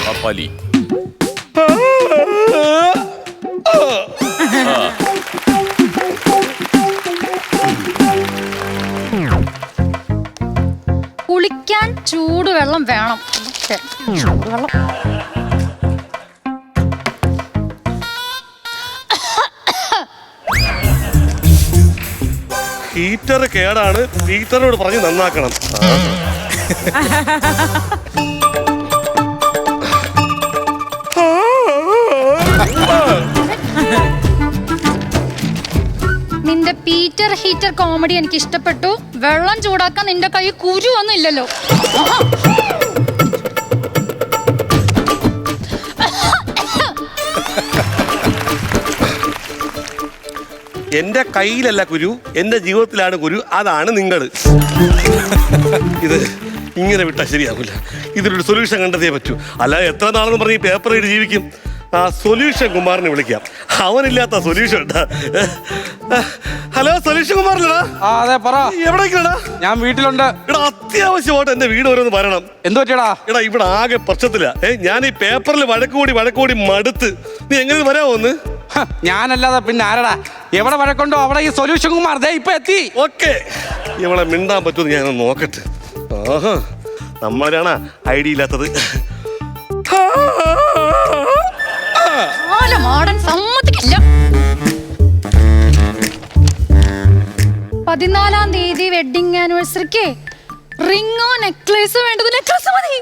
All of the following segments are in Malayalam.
പപ്പാലി. കുളിക്കാൻ ചൂടുവെള്ളം വേണം. ചൂടുവെള്ളം ഹീറ്റർ കേടാണ്, ഹീറ്ററിനോട് പറഞ്ഞ് നന്നാക്കണം. നിന്റെ പീറ്റർ ഹീറ്റർ കോമഡി എനിക്ക് ഇഷ്ടപ്പെട്ടു. വെള്ളം ചൂടാക്കാൻ നിന്റെ കൈ കുരു ഒന്നും ഇല്ലല്ലോ. എന്റെ കയ്യിലല്ല കുരു, എന്റെ ജീവിതത്തിലാണ് കുരു. അതാണ് നിങ്ങൾ. ഇത് ഇങ്ങനെ വിട്ടാൽ ശരിയാവില്ല. ഇതിനൊരു സൊല്യൂഷൻ കണ്ടെത്തിയേ പറ്റൂ. അല്ലാതെ എത്ര നാളെന്ന് പറഞ്ഞ് ഈ പേപ്പർ ഇട്ട് ജീവിക്കും? ആ സൊല്യൂഷൻ കുമാറിനെ വിളിക്കാം. അവനില്ലാത്ത സൊല്യൂഷൻ ഉണ്ടാ. ഹലോ, സൊല്യൂഷൻ കുമാറിലടാ? അതെ പറ. എവിടേക്കാടാ? ഞാൻ വീട്ടിലുണ്ട്. എടാ, അത്യാവശ്യമായിട്ട് എന്റെ വീട് വരെ ഒന്ന് വരണം. എന്ത് പറ്റിയടാ? എടാ, ഇവിടെ ആകെ പ്രശ്നത്തില്ല. ഞാൻ ഈ പേപ്പറിൽ വഴക്കുകൂടി മടുത്ത്. നീ എങ്ങനെ വരാമോ ഒന്ന്? ഞാനല്ലാതെ പിന്നെ ആരടാ? എവിടെ വഴക്കുണ്ടോ അവിടെ ഈ സൊല്യൂഷൻ കുമാർ ദേ ഇപ്പൊ എത്തി. ഓക്കെ, ഇവളെ മിണ്ടാൻ പറ്റുമെന്ന് ഞാൻ നോക്കട്ടെ. ആഹാ, നമ്മളാണ് ഐഡിയ ഇല്ലാത്തത്. സമ്മതിക്കില്ല. 14-ാം തീയതി വെഡിങ് ആനിവേഴ്സറിക്ക് റിങ്ങോ നെക്ലേസ് വേണ്ടത്. നെക്ലേസ് മതി.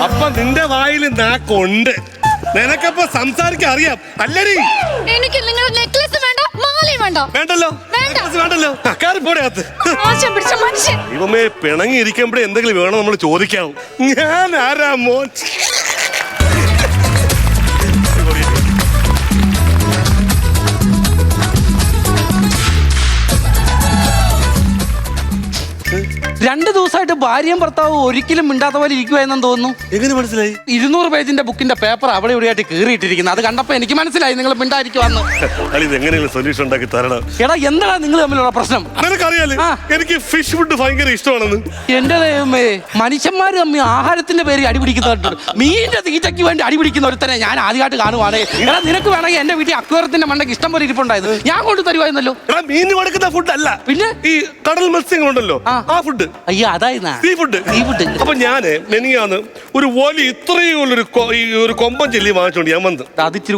അപ്പൊ നിന്റെ വായിൽ നാക്കുണ്ട്. നിനക്കപ്പോ സംസാരിക്കാൻ അറിയാം അല്ലടി? എനിക്ക് നിങ്ങളുടെ നെക്ലേസ് വേണ്ട, മാലയും വേണ്ട. വേണ്ടല്ലോ, വേണ്ടല്ലോ. പോടകത്ത് ഇവമേ പിണങ്ങിയിരിക്കുമ്പോഴേ എന്തെങ്കിലും വേണോ നമ്മൾ ചോദിക്കാം. ഞാൻ ആരാ മോൻ? രണ്ടു ദിവസമായിട്ട് ഭാര്യയും ഭർത്താവും ഒരിക്കലും മിണ്ടാത്ത പോലെ ഇരിക്കുവായെന്നു തോന്നുന്നു. എങ്ങനെ മനസ്സിലായി? 200 പേജിന്റെ ബുക്കിന്റെ പേപ്പർ അവിടെ ഇവിടെയായിട്ട് കീറിയിട്ടിരിക്കുന്നത്. അത് കണ്ടപ്പോ എനിക്ക് മനസ്സിലായി നിങ്ങൾ മിണ്ടായിരിക്കുവാന്ന്. എങ്ങനെയുള്ള സൊല്യൂഷൻ ഉണ്ടാക്കി തരണം. എടാ, എന്താണ് നിങ്ങൾ തമ്മിലുള്ള പ്രശ്നം? നിനക്കറിയാലോ എനിക്ക് ഫിഷ് ഫുഡ് ഭയങ്കര ഇഷ്ടമാണെന്ന്. എന്റെ ദൈവമേ, മനുഷ്യന്മാര് തമ്മിൽ ആഹാരത്തിന്റെ പേര് അടിപിടിക്കുന്നവരുണ്ട്. മീനിന്റെ തീറ്റയ്ക്ക് വേണ്ടി അടിപിടിക്കുന്ന ഒരുത്തനെ ഞാൻ ആദ്യമായിട്ട് കാണുവാണേ. എടാ, നിനക്ക് വേണമെങ്കിൽ എന്റെ വീട്ടിൽ അക്വേറിയത്തിന്റെ മണ്ടയ്ക്ക് ഇഷ്ടം പോലെ ഇരിപ്പുണ്ടായത് ഞാൻ കൊണ്ട് തരുവായിരുന്നല്ലോ. മീൻ കൊടുക്കുന്ന ഫുഡ് അല്ല, പിന്നെ ഈ കടൽ മത്സ്യങ്ങളുണ്ടല്ലോ ആ ഫുഡ്. അയ്യോ, അതായിരുന്നു സീ ഫുഡ്. അപ്പൊ ഞാന് മെനിയാന്ന് ഒരു വലിയ ഇത്രയും ഒരു കൊമ്പൻ ചെല്ലി വാങ്ങിച്ചോണ്ട് ഞാൻ വന്ന്. അത് ഇച്ചിരി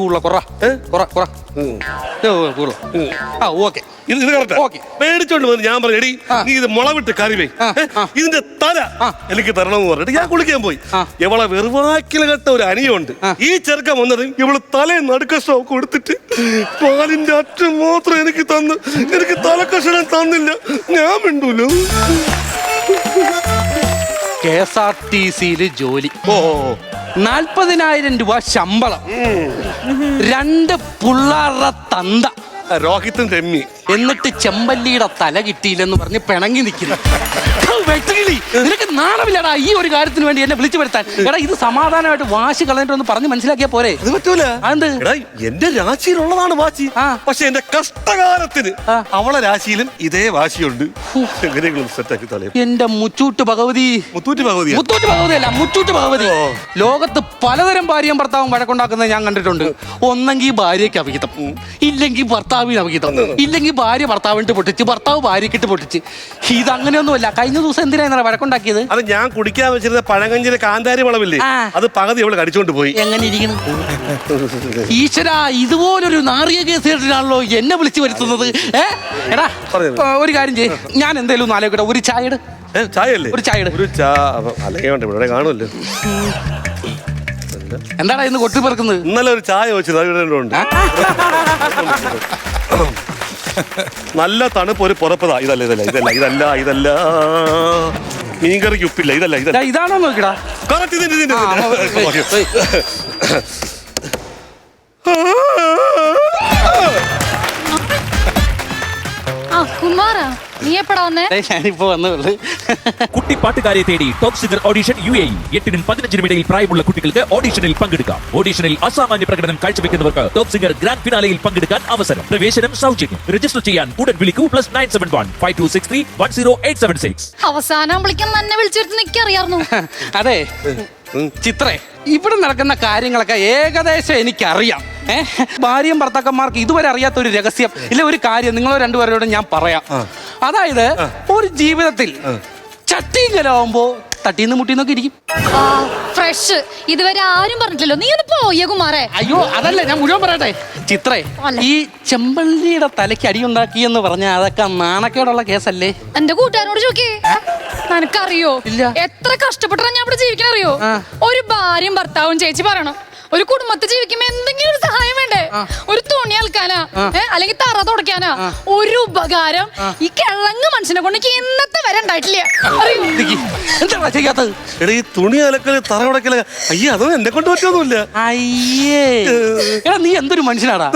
മേടിച്ചോണ്ട് വന്ന് ഞാൻ പറഞ്ഞു, എടി നീ ഇത് മുളവിട്ട് കറി വേ, ഇതിന്റെ തല എനിക്ക് തരണമെന്ന് പറഞ്ഞിട്ട് ഞാൻ കുളിക്കാൻ പോയി. ഇവളെ വെറുവാക്കിൽ കെട്ട ഒരു അനിയുണ്ട്. ഈ ചെറുക്കം വന്നത് ഇവള് തലയും നടുക്കഷ്ടവും കൊടുത്തിട്ട് പാലിന്റെ അറ്റം മാത്രം എനിക്ക് തന്നു. എനിക്ക് തലക്കഷണം തന്നില്ല. ഞാൻ മിണ്ടൂല്ലോ. KSRTC ജോലി, 40,000 രൂപ ശമ്പളം, 2 പിള്ളേരുടെ തന്ത, രോഹിത്തും രമ്യ. എന്നിട്ട് ചെമ്പല്ലിയുടെ തല കിട്ടിയില്ലെന്ന് പറഞ്ഞ് പിണങ്ങി നിൽക്കുന്നു. നിനക്ക് നാണമില്ലടാ ഈ ഒരു കാര്യത്തിന് വേണ്ടി എന്നെ വിളിച്ചു വരുത്താൻ? എടാ, ഇത് സമാധാനമായിട്ട് വാശി കളഞ്ഞിട്ടൊന്ന് പറഞ്ഞ് മനസ്സിലാക്കിയാ പോരെ? ഇത് പറ്റൂല. എന്റെ രാശിയിലുള്ളതാണ് വാശി. പക്ഷെ എന്റെ കഷ്ടകാലത്തിന് അവളെ രാശിയിലും ഇതേ വാശിയുണ്ട്. സെറ്റാക്കി തലേ എന്റെ മുച്ചൂട്ട് ഭഗവതി. മുത്തൂറ്റ് ഭഗവതി അല്ല, മുച്ചൂട്ട് ഭഗവതി. ലോകത്ത് പലതരം ഭാര്യയും ഭർത്താവും വഴക്കുണ്ടാക്കുന്നത് ഞാൻ കണ്ടിട്ടുണ്ട്. ഒന്നെങ്കിൽ ഭാര്യയ്ക്ക് അവിഹിതം, ഇല്ലെങ്കിൽ ഭർത്താവിന് അവിഹിതം, ഇല്ലെങ്കിൽ ഭാര്യ ഭർത്താവിട്ട് പൊട്ടിച്ച്, ഭർത്താവ് ഭാര്യക്കിട്ട് പൊട്ടിച്ച്. ഇതങ്ങനെയൊന്നുമല്ല. കഴിഞ്ഞ ദിവസം എന്തിനാ വഴക്കുണ്ടാക്കിയത്? അത് ഞാൻ കുടിക്കാൻ വെച്ചിരുന്ന പഴങ്കഞ്ചിലെ കാന്താരി വളവില്ലേ, അത് പകുതി അവള് കടിച്ചോണ്ട് പോയി. എങ്ങനെ ഇരിക്കണം ഈശ്വര, ഇതുപോലൊരു നാറിയ കേസിലാണല്ലോ എന്നെ വിളിച്ചു വരുത്തുന്നത്. എടാ, ഒരു കാര്യം ചെയ്യ്, ഞാൻ എന്തേലും ഒന്ന് ആലോചിക്കട്ടെ. ഒരു ചായ ഇട്. ചായല്ലേ? ഒരു ചായ ഇട്. അല്ലെങ്കിൽ ഇവിടെ കാണുമല്ലോ. എന്താടാ ഇന്ന് കൊട്ടി പെറുക്കുന്നത്? ഇന്നലെ ഒരു ചായ വെച്ചത് നല്ല തണുപ്പ് ഒരു പുറപ്പതാ. ഇതല്ല മീൻകറിക്ക് ഉപ്പില്ല. ഇതാണോ നോക്കിടാ. കുമാറാ നീ എപ്പടാ വന്നേ? ഞാനിപ്പോ വന്നുള്ളൂ. കുട്ടി പാട്ടുകാരെ തേടി ടോപ്പ് സിംഗർ ഓഡിഷൻ UAE 8-നും 15-നും ഇടയിൽ പ്രായമുള്ള കുട്ടികൾക്ക് ഓഡിഷനിൽ പങ്കെടുക്കാം. ഓഡിഷനിൽ അസാമാന്യ പ്രകടനം കാഴ്ചവെക്കുന്നവർക്ക് ടോപ്പ് സിംഗർ ഗ്രാൻഡ് ഫിനാലയിൽ പങ്കെടുക്കാൻ അവസരം. പ്രവേശനം സൗജന്യം. രജിസ്റ്റർ ചെയ്യാൻ ഉടൻ വിളിക്കൂ +971 5263 10876. അവസാനം വിളിക്കാൻ തന്നെ വിളിച്ചിട്ട് എനിക്കറിയായിരുന്നു. അതെ ചിത്രേ, ഇവിടെ നടക്കുന്ന കാര്യങ്ങളൊക്കെ ഏകദേശം എനിക്കറിയാം. ഭാര്യയും ഭർത്താക്കന്മാർക്ക് ഇതുവരെ അറിയാത്ത ഒരു രഹസ്യം ഇല്ല, ഒരു കാര്യം നിങ്ങളോ രണ്ടുപേരോടും ഞാൻ പറയാം. അതായത് ഒരു ജീവിതത്തിൽ ചട്ടിങ്കലാവുമ്പോ തട്ടീന്ന് മുട്ടിന്നൊക്കെ ഇരിക്കും. ഫ്രഷ് ഇതുവരെ ആരും പറഞ്ഞിട്ടില്ലല്ലോ. നീ ഒന്ന് പോയ കുമാറേ. അയ്യോ അതല്ല, ഞാൻ മുഴുവൻ പറയട്ടെ. ചിത്രേ, ഈ ചെമ്പള്ളിയുടെ തലയ്ക്ക് അടിയുണ്ടാക്കി എന്ന് പറഞ്ഞാൽ അതൊക്കെ നാണക്കേടുള്ള കേസല്ലേ? എന്റെ കൂട്ടുകാരനോട് ചോദിക്കേ, നിനക്കറിയോ ഇല്ല. എത്ര കഷ്ടപ്പെട്ടാ ഞാൻ ഇവിടെ ജീവിക്കണറിയോ? ഒരു ഭാര്യയും ഭർത്താവും ചേച്ചി പറയണം. ഒരു കുടുംബത്തിൽ ജീവിക്കുമ്പോ എന്തെങ്കിലും ഒരു സഹായം വേണ്ടേ? ഒരു തുണി അൽക്കാനാ, അല്ലെങ്കിൽ തറ തുടയ്ക്കാനാ ഒരു ഉപകാരം ഈ കിഴങ്ങ് മനുഷ്യനെ കൊണ്ട് എനിക്ക് ഇന്നത്തെ വരെ ഉണ്ടായിട്ടില്ല. എന്താ ചെയ്യാത്തത്? എടാ ഈ തുണി അലക്കല് തറ ഉടക്കല് അയ്യേ അതൊന്നും എന്നെ കൊണ്ട് പറ്റൊന്നുമില്ല. അയ്യേ എടാ നീ എന്തൊരു മനുഷ്യനാടാ.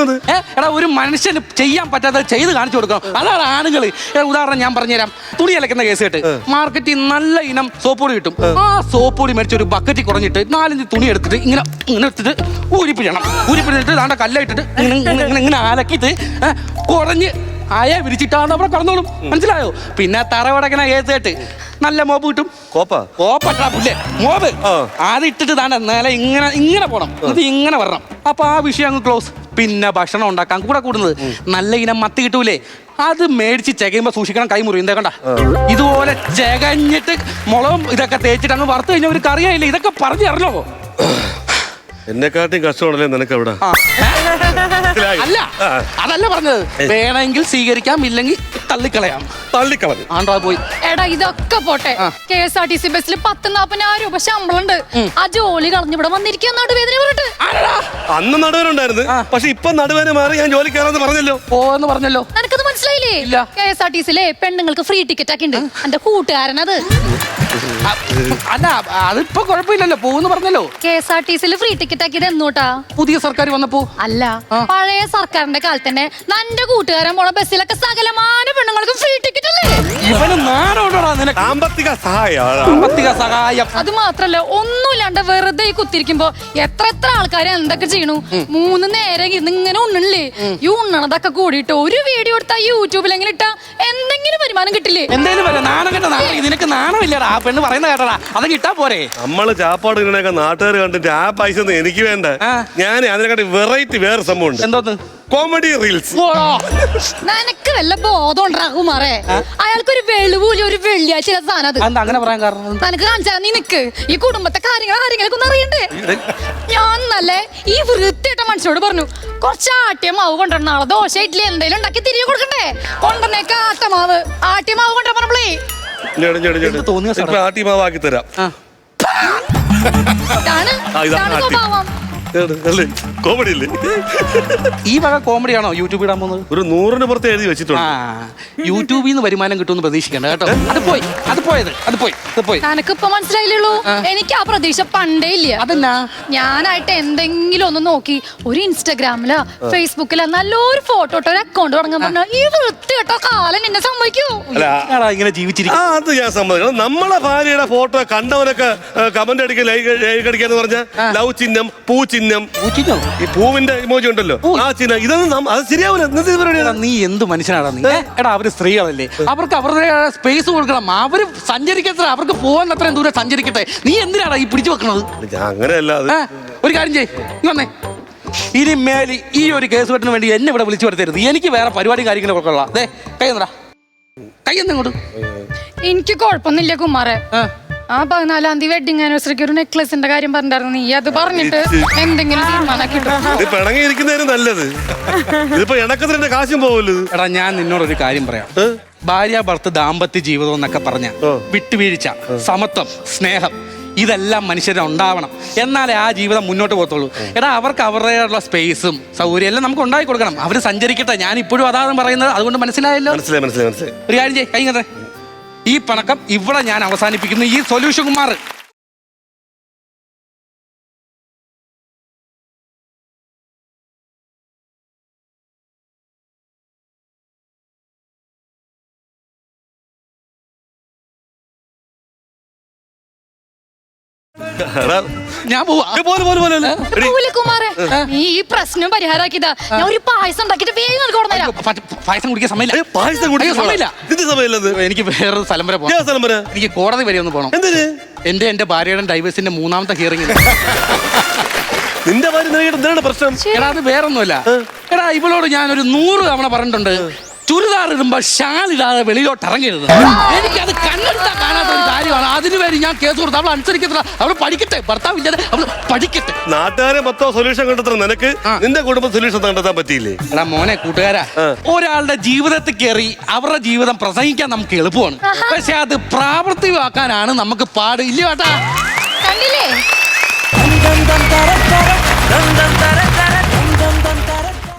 എടാ ഒരു മനുഷ്യന് ചെയ്യാൻ പറ്റാത്തത് ചെയ്ത് കാണിച്ചു കൊടുക്കണം. അതാണ് ആണുങ്ങള്. ഉദാഹരണം ഞാൻ പറഞ്ഞുതരാം. തുണി അലക്കുന്ന കേസ് കേട്ട് മാർക്കറ്റിൽ നല്ല ഇനം സോപ്പ് പൊടി കിട്ടും. ആ സോപ്പ് പൊടി മേടിച്ച് ഒരു ബക്കറ്റിൽ കുറഞ്ഞിട്ട് 4-5 തുണി എടുത്തിട്ട് ഇങ്ങനെ എടുത്തിട്ട് ഊരിപ്പിടണം. ഊരിപ്പിടിച്ചിട്ട് താണ്ട കല്ലായിട്ടിട്ട് ഇങ്ങനെ അലക്കിയിട്ട് കുറഞ്ഞ് അയ വിരിച്ചിട്ടാണ് അവിടെ കടന്നോളും. മനസ്സിലായോ? പിന്നെ തറവടക്കണ കേസായിട്ട് നല്ല മോബ് കിട്ടും. കോപ്പട്ടാ പുല്ലേ മോബ്. അത് ഇട്ടിട്ട് താണ്ട നേരെ ഇങ്ങനെ പോണം, ഇത് ഇങ്ങനെ വരണം. അപ്പൊ ആ വിഷയം അങ്ങ് ക്ലോസ്. പിന്നെ ഭക്ഷണം ഉണ്ടാക്കാൻ കൂടെ കൂടുന്നത് നല്ല ഇനം മത്തി കിട്ടൂലേ, അത് മേടിച്ച് ചെകയുമ്പോ സൂക്ഷിക്കണം, കൈ മുറി. എന്താ കണ്ട ഇതുപോലെ ചെകഞ്ഞിട്ട് മുളകും ഇതൊക്കെ തേച്ചിട്ട് അങ്ങ് വറുത്ത് കഴിഞ്ഞാൽ ഒരു കറിയായില്ലേ. ഇതൊക്കെ പറഞ്ഞറിഞ്ഞോ? എന്നെക്കാട്ടും കഷ്ടമാണല്ലേ നിനക്ക് അവിടെ. അല്ല അതല്ല പറഞ്ഞത്. വേണമെങ്കിൽ സ്വീകരിക്കാം, ഇല്ലെങ്കിൽ തള്ളിക്കളയാം. ആണ്ടാ പോയി. എടാ ഇതൊക്കെ പോട്ടെ, KSRTC ബസ്സിൽ 10-40,000 രൂപ ശമ്പളം ഉണ്ട്. ആ ജോലി കളഞ്ഞ് ഇവിടെ വന്നിരിക്കാൻ നടുവേദന പറഞ്ഞിട്ട്. അന്ന് നടുവേനുണ്ടായിരുന്നു, പക്ഷെ ഇപ്പൊ നടുവേന മാറി ഞാൻ ജോലി കയറാന്ന് പറഞ്ഞല്ലോ. പോന്ന് പറഞ്ഞല്ലോ. നിനക്കത് മനസ്സിലായില്ലേ? ഇല്ല. KSRTC പെണ്ണുങ്ങൾക്ക് ഫ്രീ ടിക്കറ്റ് ഒക്കെ ഉണ്ട്. എന്റെ കൂട്ടുകാരനത്. അല്ല അതിപ്പോ കുഴപ്പമില്ലല്ലോ, പോന്ന് പറഞ്ഞല്ലോ. KSRTC ഫ്രീ ടിക്കറ്റ് ആക്കിയത് എന്നോട്ടാ? പുതിയ സർക്കാർ വന്നപ്പോ. അല്ല, പഴയ സർക്കാരിന്റെ കാലത്ത് തന്നെ നിന്റെ കൂട്ടുകാരൻ പോണ ബസ്സിലൊക്കെ സകലമാന പെണ്ണുങ്ങൾക്ക് ഫ്രീ ടിക്കറ്റ് അല്ലേ? ഇവന് നാടോടാ നിനക്ക് സാമ്പത്തിക സഹായം. അത് മാത്രല്ല, ഒന്നുമില്ലാണ്ട് വെറുതെ ഈ കുത്തിരിക്കുമ്പോ എത്ര ആൾക്കാർ എന്തൊക്കെ ചെയ്യണു. 3 നേരം ഇങ്ങനെ ഉണ്ണില്ലേ? ഈ ഉണ്ണണതൊക്കെ കൂടിയിട്ട് ഒരു വീഡിയോ എടുത്താ യൂട്യൂബിലെങ്കിലും ഇട്ടാ എന്തെങ്കിലും വരുമാനം കിട്ടില്ലേ? എന്തെങ്കിലും നാണം കേട്ടോ. നിനക്ക് നാണമില്ലടാ. ആ പെണ്ണ് പറയുന്ന കേട്ടടാ, അത് കിട്ടാ പോരെ. നമ്മള് ചാപ്പാട് ഇങ്ങനെയൊക്കെ നാട്ടുകാർ കണ്ടിട്ട് ആ പൈസ ഒന്നും എനിക്ക് വേണ്ട. ഞാൻ അതിനെക്കാട്ടി വെറൈറ്റി വേറെ സംഭവം ഉണ്ട്. എന്തോന്ന്? Comedy reels. നിനക്ക് വല്ല ബോധം ഉണ്ടാകുമാറേ? അയാൾക്കൊരു വെളിവൂല ഒരു വെള്ളിയാഴ്ച സാധനം അത്. അങ്ങനെ പറയാൻ കാരണം നിനക്ക് കാണിച്ചാ നീ നിക്ക്. ഈ കുടുംബത്തെ കാര്യങ്ങളൊക്കെ ഒന്ന് അറിയണ്ടേ? ഞാൻ നല്ലേ ഈ വൃത്തിയിട്ട മനുഷ്യരോട് പറഞ്ഞു, കുറച്ച് ആട്ടിയ മാവ് കൊണ്ടുവരണം, നാളെ ദോശ ഇഡ്ഡലി എന്തെങ്കിലും ഉണ്ടാക്കി തിരികെ കൊടുക്കണ്ടേ? കൊണ്ടുവന്നേക്ക ആട്ടമാവ് കൊണ്ടുവരാൻ പറഞ്ഞേ. ആട്ടിമാവാക്കി തരാം. സ്വഭാവം കോമഡി അല്ലേ? ഈ വക കോമഡിയാണോ യൂട്യൂബ് ഇടാൻ പോകുന്നത്? ഒരു 100-ന് പുറത്ത് എഴുതി വെച്ചിട്ടുണ്ട്. യൂട്യൂബിൽ നിന്ന് വരുമാനം കിട്ടുമെന്ന് പ്രതീക്ഷിക്കണ്ട കേട്ടോ. അത് പോയി. എനിക്കിപ്പോ മനസ്സിലായില്ലുള്ളൂ. എനിക്ക് ആ പ്രതീക്ഷ പണ്ടേ ഇല്ല. അതെന്നാ? ഞാനായിട്ട് എന്തെങ്കിലും ഒന്ന് നോക്കി ഒരു ഇൻസ്റ്റാഗ്രാമിലോ ഫേസ്ബുക്കിലോ നല്ലൊരു ഫോട്ടോ ഒരു അക്കൗണ്ട് തുടങ്ങാൻ പറഞ്ഞാൽ ഈ വൃത്തി കേട്ടോ കാലം എന്നെ സമ്മതിക്കൂ? ഇങ്ങനെ ജീവിച്ചിരിക്കും. അത് ഞാൻ സമ്മതിക്കണം. നമ്മളെ ഭാര്യയുടെ ഫോട്ടോ കണ്ടവരൊക്കെ കമന്റ് അടിക്കുക, ലൈക്ക് അടിക്കാന്ന് പറഞ്ഞ ലവ് ചിഹ്നം, പൂ ചിഹ്നം, ഈ പൂവിന്റെ ഇമോജി ഉണ്ടല്ലോ, ആ ചിഹ്നം, ഇതൊന്നും അത് ശരിയാവില്ല. നീ എന്ത് മനുഷ്യനാടാ നീ? എടാ അവര് സ്ത്രീകളല്ലേ, അവർക്ക് അവരുടെ സ്പേസ് കൊടുക്കണം. അവര് സഞ്ചരിക്കട്ടെ, അവർക്ക് പോകാൻ അത്രയും ദൂരം സഞ്ചരിക്കട്ടെ. നീ എന്തിനാടാ ഈ പിടിച്ചു വെക്കണത്? അങ്ങനെയല്ല. ഒരു കാര്യം ചെയ്യ്, വന്നേ. ഇനി മേലി ഈ ഒരു കേസ് കെട്ടിന് വേണ്ടി എന്നെ ഇവിടെ വിളിച്ചു വരുത്തരുത്. എനിക്ക് വേറെ പരിപാടി കാര്യങ്ങളൊക്കെ ഉള്ള. കൈ എന്നങ്ങോട്ട്. എനിക്ക് കുഴപ്പമൊന്നുമില്ല കുമാറെ. ആ 14-ാം തീയതി വെഡിങ് ആനിവേഴ്സറിക്ക് ഒരു നെക്ലസിന്റെ കാര്യം പറഞ്ഞിട്ടുണ്ടായിരുന്നു. നീ അത് പറഞ്ഞിട്ട് എന്തെങ്കിലും പിണങ്ങിയിരിക്കുന്നതിന് നല്ലത്. ഇതിപ്പോ ഇണക്കത്തിന്റെ കാശും പോവല്ലോ. എടാ ഞാൻ നിന്നോടൊരു കാര്യം പറയാം. ഭാര്യ ഭർത്ത ദാമ്പത്യ ജീവിതം എന്നൊക്കെ പറഞ്ഞ വിട്ടുവീഴ്ച, സമത്വം, സ്നേഹം, ഇതെല്ലാം മനുഷ്യരെ ഉണ്ടാവണം. എന്നാലേ ആ ജീവിതം മുന്നോട്ട് പോകത്തുള്ളൂ. എടാ അവർക്ക് അവരുടെയുള്ള സ്പേസും സൗകര്യം എല്ലാം നമുക്ക് ഉണ്ടാക്കി കൊടുക്കണം. അവര് സഞ്ചരിക്കട്ടെ. ഞാൻ ഇപ്പോഴും അതാണ് പറയുന്നത്. അതുകൊണ്ട് മനസ്സിലായല്ലോ? മനസ്സിലായി. ഒരു കാര്യം ചെയ്യ്, കൈ. ഈ പണക്കം ഇവിടെ ഞാൻ അവസാനിപ്പിക്കുന്നു. ഈ സൊല്യൂഷൻ കുമാർ എടാ, ഞാൻ പോവാ. പോലെ പോലെ പോലെ എടി, പോവില്ലേ കുമാരെ നീ ഈ പ്രശ്നം പരിഹാരാക്കിയതാ ഞാൻ ഒരു പായസം ഉണ്ടാക്കിട്ട് വേഗം നിനക്ക് കൊണ്ടുവരാം പായസം കുടിക്കാൻ സമയമില്ല. ഏ, പായസം കുടിക്കാൻ അയ്യോ, സമയമില്ല. ഇതിന്റെ സമയമില്ലത് എനിക്ക് വേറൊരു സ്ഥലം വരെ പോകാം. ഞാൻ സ്ഥലം വരാ എനിക്ക് കോടതി വരെ ഒന്ന് പോകണം. എന്തിന് എന്റെ ഭാര്യയുടെ ഡൈവേഴ്സിന്റെ 3ാമത്തെ ഹിയറിംഗ്. നിന്റെ ഭാര്യ നിനക്കിട്ട് എന്താണ് പ്രശ്നം? എടാ അത് വേറൊന്നുമല്ല. എടാ ഇവളോട് ഞാൻ ഒരു 100 തവണ പറഞ്ഞിട്ടുണ്ട്, ചുരിദാർ ഇടുമ്പോ ഷാൾ ഇടാതെ വെളിയിലോട്ട് ഇറങ്ങരുത്. എനിക്കത് കണ്ണെടുത്താ കാണാത്ത ഒരു കാര്യമാണ്. അതിന് വേണ്ടി ഞാൻ കേസ് കൊടുത്തു. അവൾ അനുസരിക്കത്തില്ല. അവൾ പഠിക്കട്ടെ, ഭർത്താവില്ലാതെ അവൾ പഠിക്കട്ടെ. നാട്ടുകാരെ മൊത്തം സൊല്യൂഷൻ കണ്ടെത്തുന്ന നിനക്ക് നിന്റെ കുടുംബ സൊല്യൂഷൻ കണ്ടെത്താൻ പറ്റിയില്ലേ? എടാ മോനെ കൂട്ടുകാരാ, ഒരാളുടെ ജീവിതത്തിൽ കയറി അവരുടെ ജീവിതം പ്രസംഗിക്കാൻ നമുക്ക് എളുപ്പമാണ്. പക്ഷെ അത് പ്രാവർത്തികമാക്കാനാണ് നമുക്ക് പാട്. ഇല്ല കേട്ടാ. കണ്ടില്ലേ dum dum dum